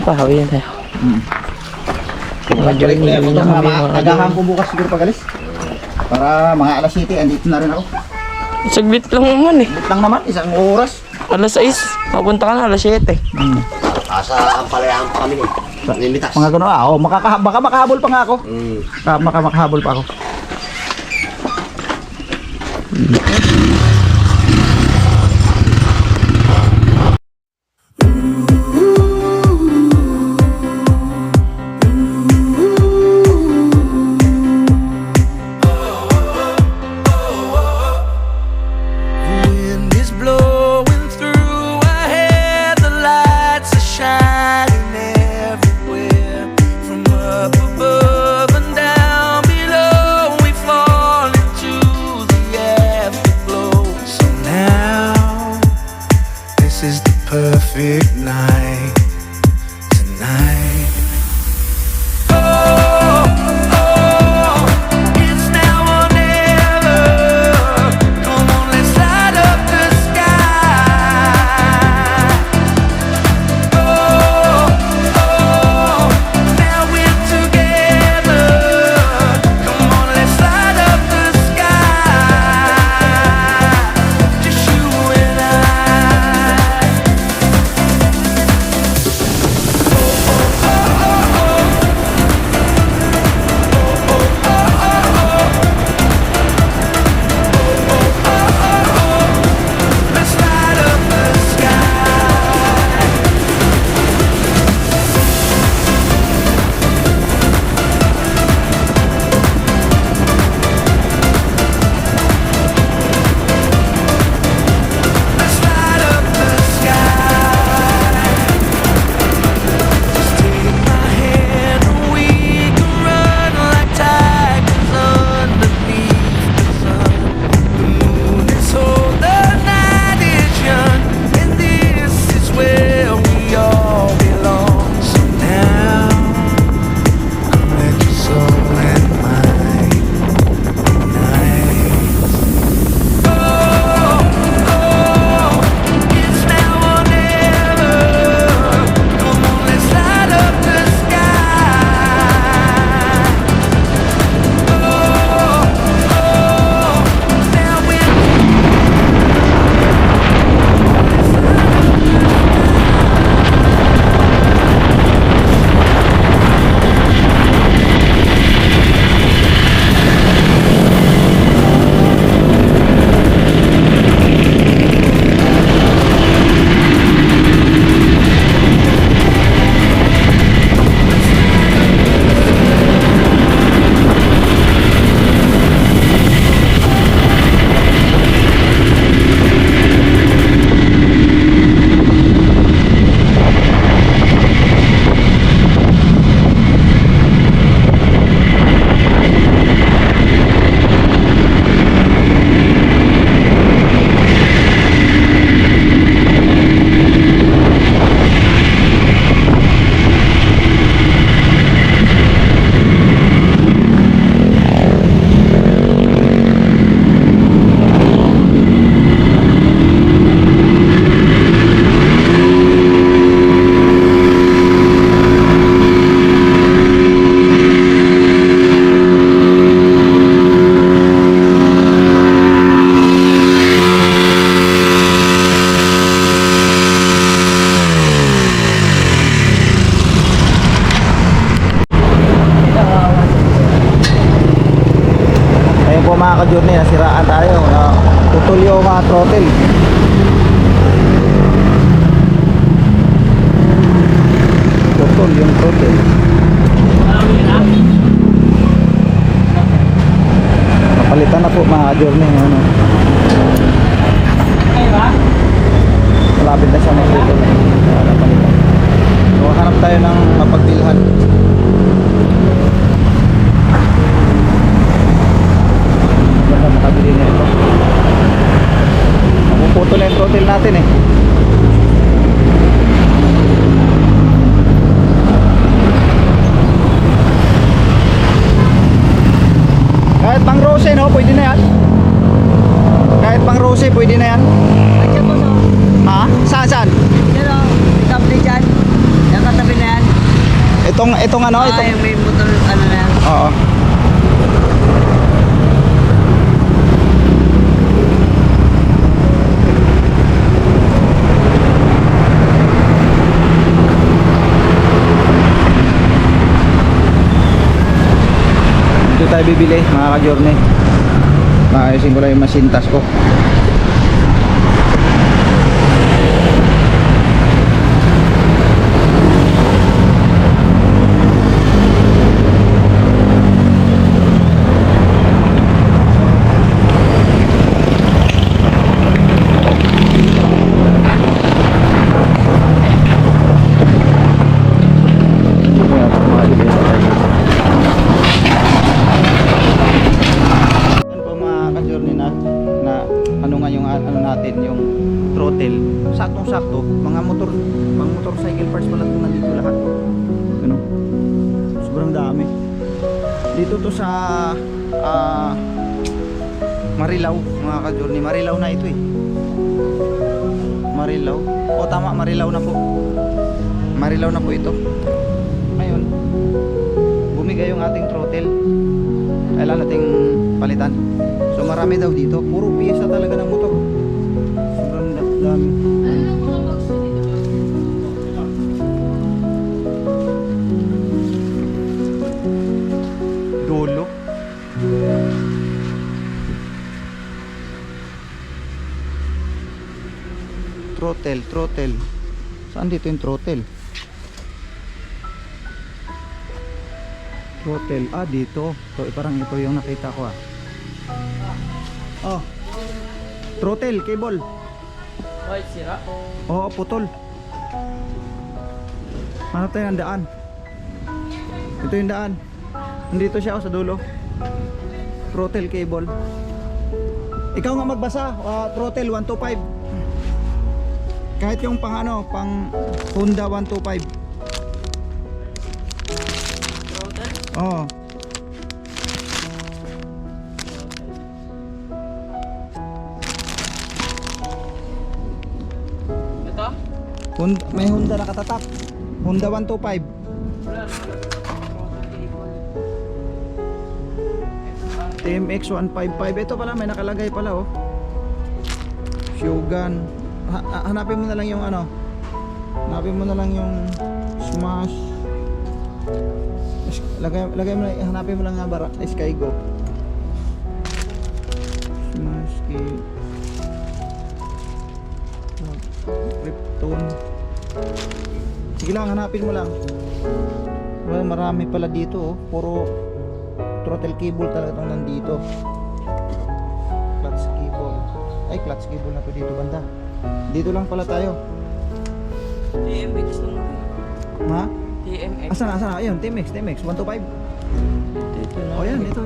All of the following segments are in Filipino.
pa, hawiin tayo. Balik na yan. Nagahang ko bukas siguro pagalis. Para mga alas 7, andito na rin ako. Saglit lang naman eh. Lang naman, isang oras. Alas 6, mapunta ka na alas 7. Asa ang palayaan pa kami eh. Limitas. Mga gano'n, baka makahabol pa nga ako. Makahabol pa ako. Wind is blowing through our hair, the lights are shining everywhere. From up above and down below, we fall into the afterglow. So now, this is the perfect night. Tonight. It's now or never. Come on, let's light up the sky. Now we're together. Come on, let's light up the sky. Just you and I. Let's light up the sky. Let's light up the sky. Just take my hand and we can run like tigers underneath the sun. The moon is old, the night is young, and this is where we all belong. So now, come let your soul and mine unite. It's now or never. Come on, let's light up the sky. Now we're Ayun po mga ka-journey, nasiraan tayo. Putol yung mga throttle. Putol yung throttle. Napalitan na po mga ka-journey. Ano. Malapit na siya maputol. Napalitan. So hanap tayo ng mapagbilhan. Baka makabili na ito. Mapuputol na yung throttle natin eh. Kahit pang rose no, pwede na yan. Kahit pang rose, pwede na yan. Nandiyan po no? Ha? Saan saan? Yan o, katabi dyan. Yung katabi na yan. Itong ano, itong... yung may motor, ano na yan. Oo. Dito tayo bibili mga ka-journey. Maayusin ko lang yung masintas ko. Yan po mga ka-journey na ano nga yung ano natin yung throttle. Saktong-sakto, mga motorcycle parts pala ito nandito lahat. Ano? Sobrang dami. Dito to sa Marilao, mga ka-journey. Marilao na ito eh. Marilao. O tama, Marilao na po. Marilao na po ito. Ngayon, bumigay yung ating throttle. Kailangan nating palitan. So marami daw dito. Puro piyesa talaga ng motor. Sobrang dami. Dolo. Throttle. Saan dito yung throttle? Throttle. Ah, dito. So, parang ito yung nakita ko ah. Oh. Throttle, cable. Ay, sira. Oo, putol. Hanap tayo ng daan. Ito yung daan. Nandito siya sa dulo. Throttle cable. Ikaw nga magbasa. Throttle 125. Kahit yung pang ano, pang Honda 125. Oo. Ito? May Honda nakatatak. Honda 125. TMX 155. Ito pala may nakalagay pala oh. Shogun. Hanapin mo na lang yung ano. Hanapin mo na lang yung Smash. Lagay mo na, hanapin mo lang nga bara Skygo. Smash kit. Krypton. Sige lang, hanapin mo lang. Well, marami pala dito oh. Puro throttle cable talaga itong nandito. Clutch cable. Ay, clutch cable na to dito banda. Dito lang pala tayo. TMX lang. Ha? TMX. Asan? Ayun, TMX 125. Dito na. Oh, yan, ito.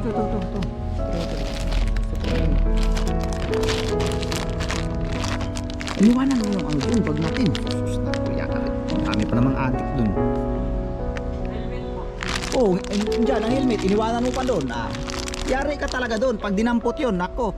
Iniwanan mo yung ang dun pag natin. Sus na, kuya ka rin. Kami pa namang adik dun. Oh, dyan ang helmet, iniwanan mo pa dun. Yari ka talaga dun. Pag dinampot yun, nako.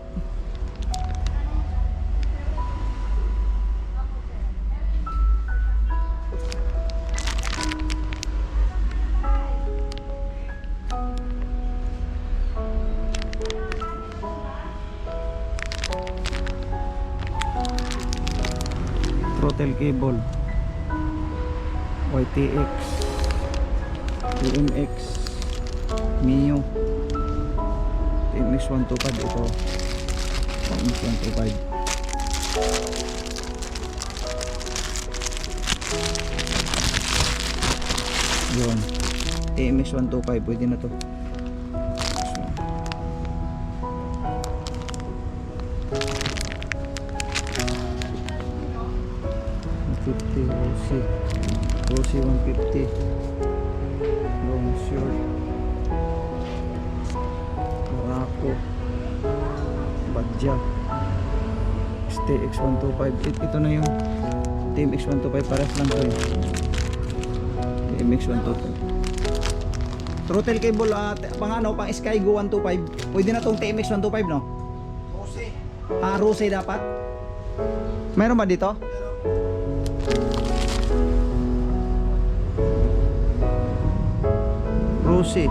Throttle cable YTX TMX Mio TMX 125 ito TMX 125 yun TMX 125 pwede na to. Rossi 150 long short Morocco Badja STX 125 ito na yung TMX 125 pares lang to eh. TMX 125 throttle cable pang ano pang Skygo 125 pwede na tong TMX 125 no? Rossi Rossi dapat meron ba dito? Rosie.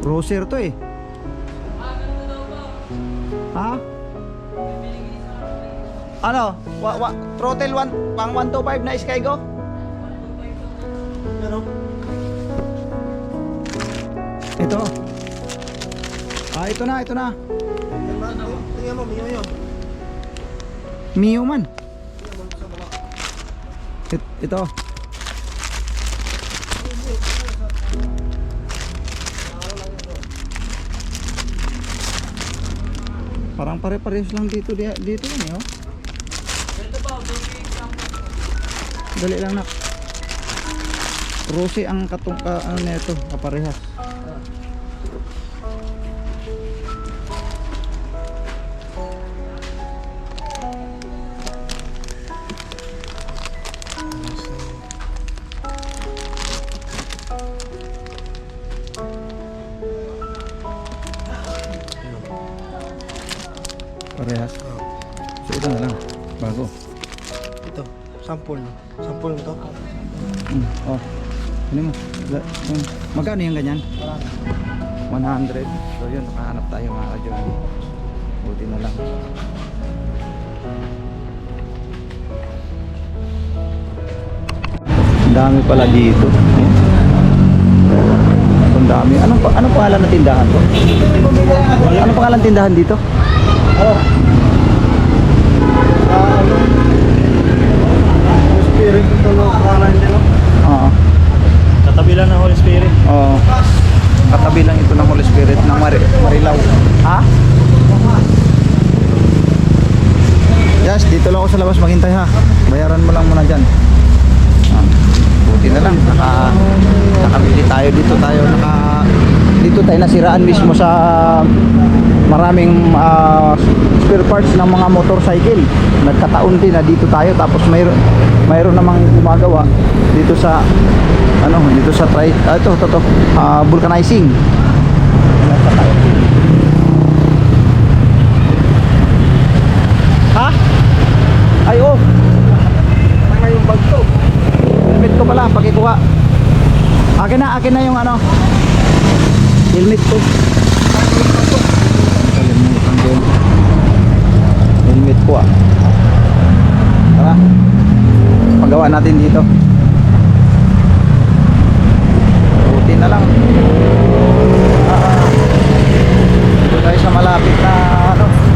Roser to eh. Ha? Ano? Throttle 1 pang 125 na Skygo? Ano? Ito. Ito na, ito na. Tingnan mo, Mio yun. Mio man. Ito. Parang pare-parehas lang dito yan eh, oh. Dali lang nak. Rose ang ano nito, kaparehas. Parehas. So ito na lang, bago. Ito, sample. Sample mo to. Oh. Ano mo? Magkano yung ganyan? 100. So yun, nakahanap tayo mga ka-journey. Buti na lang. Ang dami pala dito. Ang dami. Anong pangalan ng tindahan to? Anong pangalan ng tindahan dito? Spirit ito no, pangalan niya no? Oo. Katabi lang ng Holy Spirit. Oo. Katabi lang ito ng Holy Spirit ng Marilao. Ha? Yes, dito lang ako sa labas maghintay ha. Bayaran mo lang muna dyan. Buti na lang. Nakabili tayo dito dito tayo nasiraan mismo sa maraming spare parts ng mga motorcycle. Nagkataon din na dito tayo tapos mayroon namang gumagawa dito sa vulcanizing. Ha? Ay oh. Tanga yung bag to. Helmet ko pala pakikuha. Akin na yung ano. Helmet ko. Kalimutan ko. Helmet ko ah. Tara. Pagawa natin dito. Buti na lang. Dito tayo sa malapit na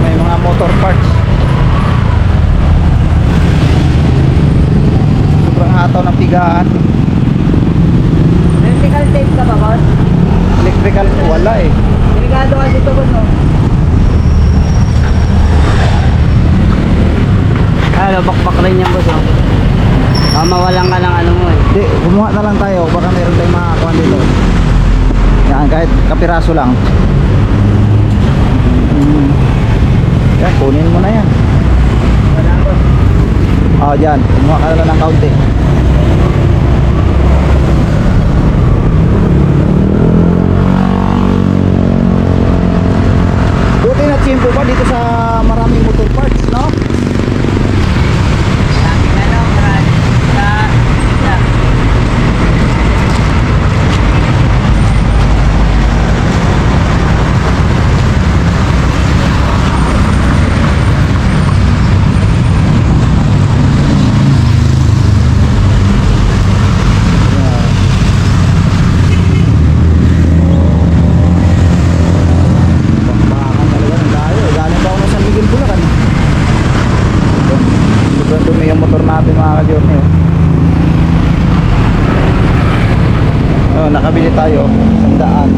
may mga motor parts. Sobrang hataw ng pigaan. Electrical tape ka ba, boss? Electrical wala eh. Delikado ka dito, boss, no? Bakbak rin yan, boss, no? Mawalan ka ng ano mo eh. Hindi, kumuha na lang tayo. Baka meron tayong makakuha dito. Yan, kahit kapiraso lang. Yan, kunin mo na yan. Dyan. Kumuha ka na lang ng kaunti. Buti na tsimpo pa dito sa maraming motor parts, no? Yung motor natin mga ka-journey nakabili tayo 100.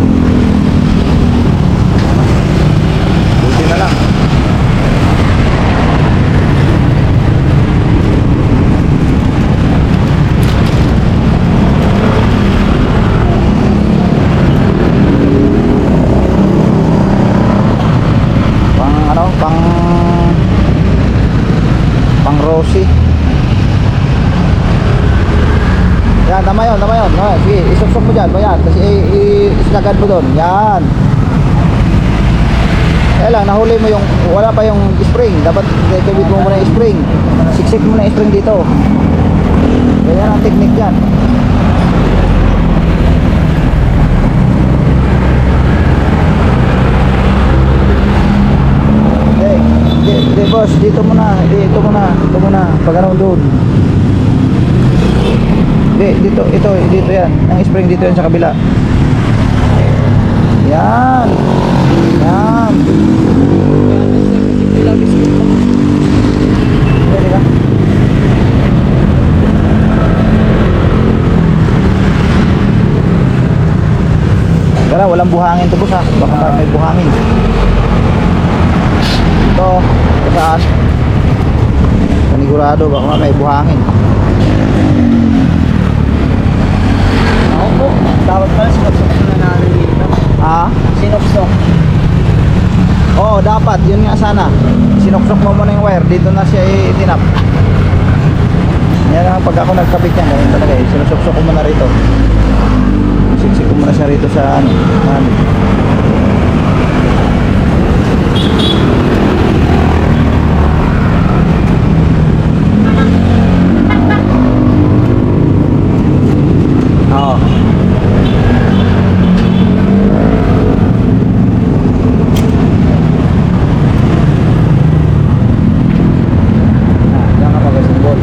Buti na lang. Pang Rosie. Yan, tama yun. Sige, isuksok mo dyan. Yan, kasi islagad mo doon. Yan. Kaya lang, nahuli mo yung, wala pa yung spring. Dapat ikabit mo muna yung spring. Siksik mo na yung spring dito. Ganyan ang technique dyan. Hindi boss, dito muna. Dito muna. Pag ano doon. Dito yan. Ang spring dito yan sa kabila. Yan. Pwede ka? Kaya walang buhangin to boss ha. Baka may buhangin. Ito, saan? Panigurado, baka may buhangin. Ako po. Dapat pala sinupsok na natin dito. Ah? Sinupsok. Oo, dapat. Yun nga sana. Sinuksok mo muna yung wire. Dito na siya itinap. Yan ang pag ako nagkabit yan. Ganun talaga eh. Sinusuksok ko muna rito. Siksik ko muna siya rito sa ano. Oo. Diyan ka mag-assemble.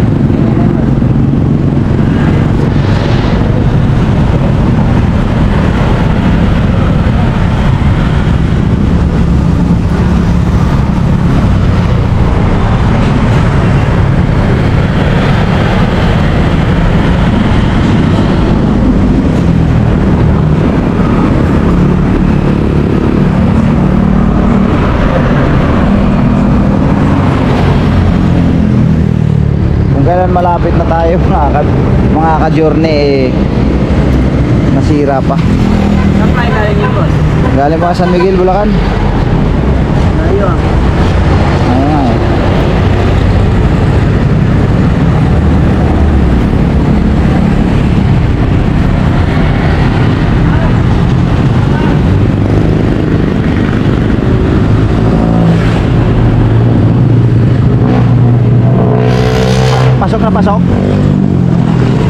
Kailan malapit na tayo mga ka-journey nasira pa. Saan pa galing yung boss? Galing pa San Miguel, Bulacan. Ayun. Ayan. Pasok na pasok?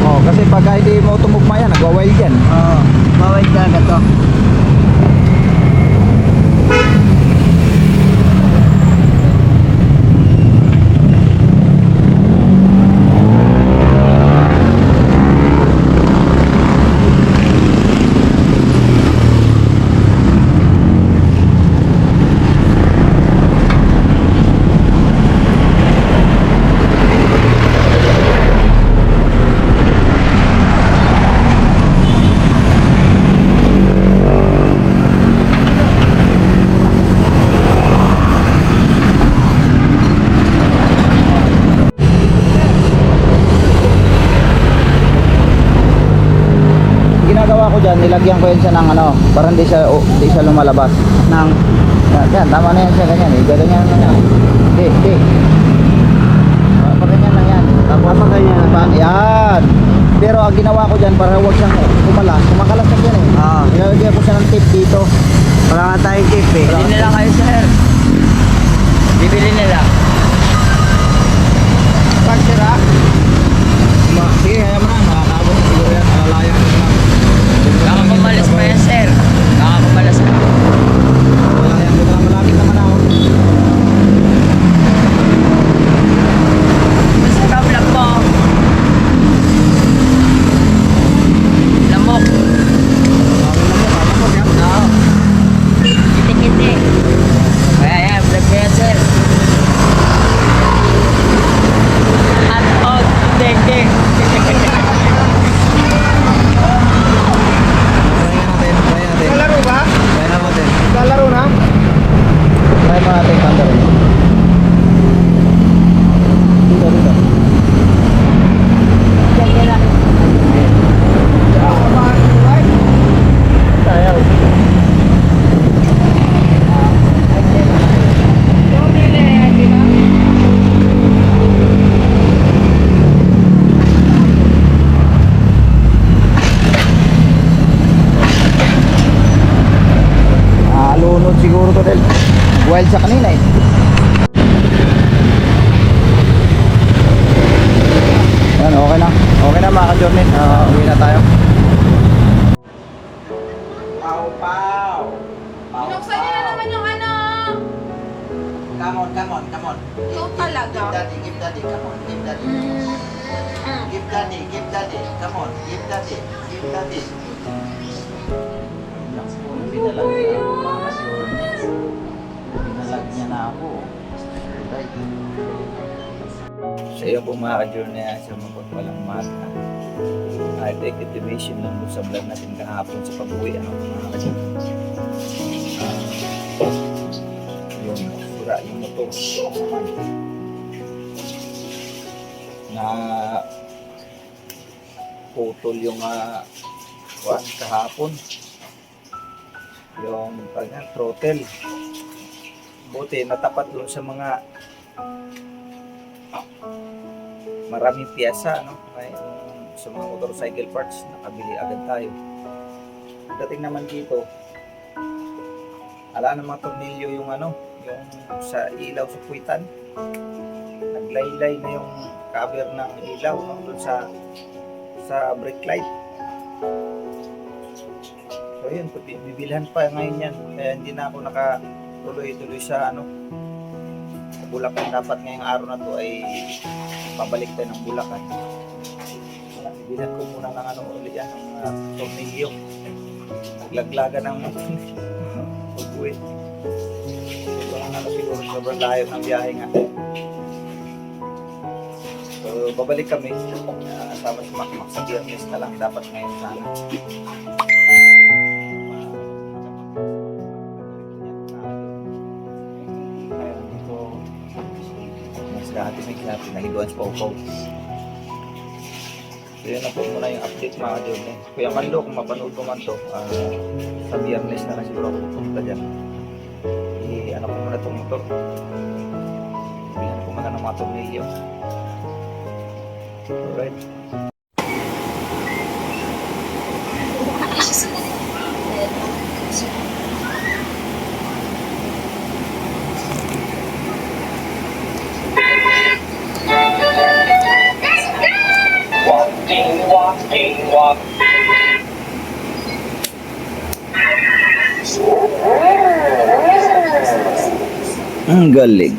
Oh, kasi pag hindi mo tumugma yan, nagwa-wild yan. Oo. Bawal talaga to. Ginagawa ko dyan, nilagyan ko yan siya ng ano, para hindi siya lumalabas. Nang. Yan, tama na yan siya, ganyan eh. Ganyan na yan. Hindi. Ganyan lang yan. Tapos, ganyan. Yan. Pero ang ginawa ko dyan, para huwag siyang kumakalas na yan eh. Oo. Nilalagyan ko siya ng tape dito. Wala nga tayong tip eh. Bili nila kayo, sir. Bibili nila. Pag sira, sige, kaya mo na. Makakabot na siguro yan. Malalayan ko na. Baka pumalas pa yan, sir. Baka pumalas pa. Malalayan ko na. Malapit naman ako. Basta tablag mo. Lamok. Oo. Kiti-kiti. Kaya yan, vlog ko yan, sir. Hot out, dende. Lalaro ba? Kaya natin. Lalaro na? Kaya pa natin kanda rin. Dito. Tayo. journey, uwi na tayo. Binuksan niyo na naman yung ano. Come on. Ikaw talaga. Give daddy, come on, give daddy. Give daddy, come on, give daddy. Binalag niya ako mga journey. Binalag niya na ako. Sa iyo po mga ka-journey, sa mapagpalang mata. I take activation lang sa vlog natin kahapon sa pag-uwi mga ka-journey. Yung sura yung motor na putol yung kahapon yung throttle. Buti natapat doon sa mga maraming piyesa, no? Sa mga motorcycle parts nakabili agad tayo. Dating naman dito, ala ng mga tornilyo yung yung sa ilaw sa puwitan. Naglaylay na yung cover ng ilaw, no? Doon sa brake light. So yun, bibilhan pa ngayon yan. Kaya hindi na ako nakatuloy-tuloy sa Bulacan. Dapat ngayong araw na to ay pabalik tayo ng Bulacan. Bibilhan ko muna ng ulit yan, ng tornilyo. Naglaglagan ng pag-uwi. Siguro sobrang layo ng biyahe nga. So babalik kami. Sama si Makmak sa Biyernes na lang. Dapat ngayon sana. Ngayon dito mas dati may pinahiguan sa Paupaw. So yun na po muna yung update mga ka-journey. Kuya Mando, kung mapanood ko man to, sa Biyernes na siguro ako pupunta dyan. Ko muna itong motor. Bilhan ko muna ng mga tornilyo. Alright. Ang galing.